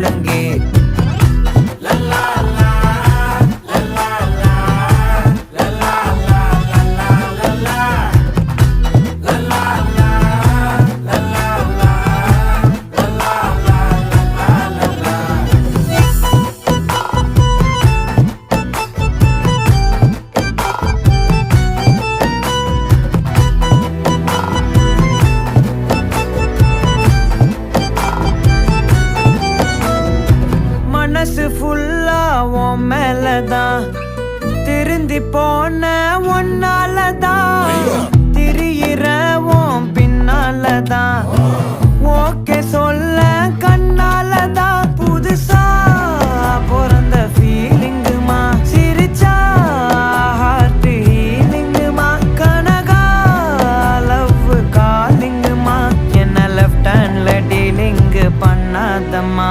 முழங்கே. மனசு ஃபுல்லா உன் மேலதான், திருந்தி போன ஒன்னாலதான், திரியிற உன் பின்னாலதான், ஓகே சொல்ல கண்ணாலதான். புதுசா பிறந்த ஃபீலிங்குமா, சிரிச்சா ஹார்ட் ஹீலிங்குமா, கனகா லவ் காலிங்குமா, என்ன லெஃப்ட் ஹேண்ட்ல டீலிங்கு பண்ணாதம்மா.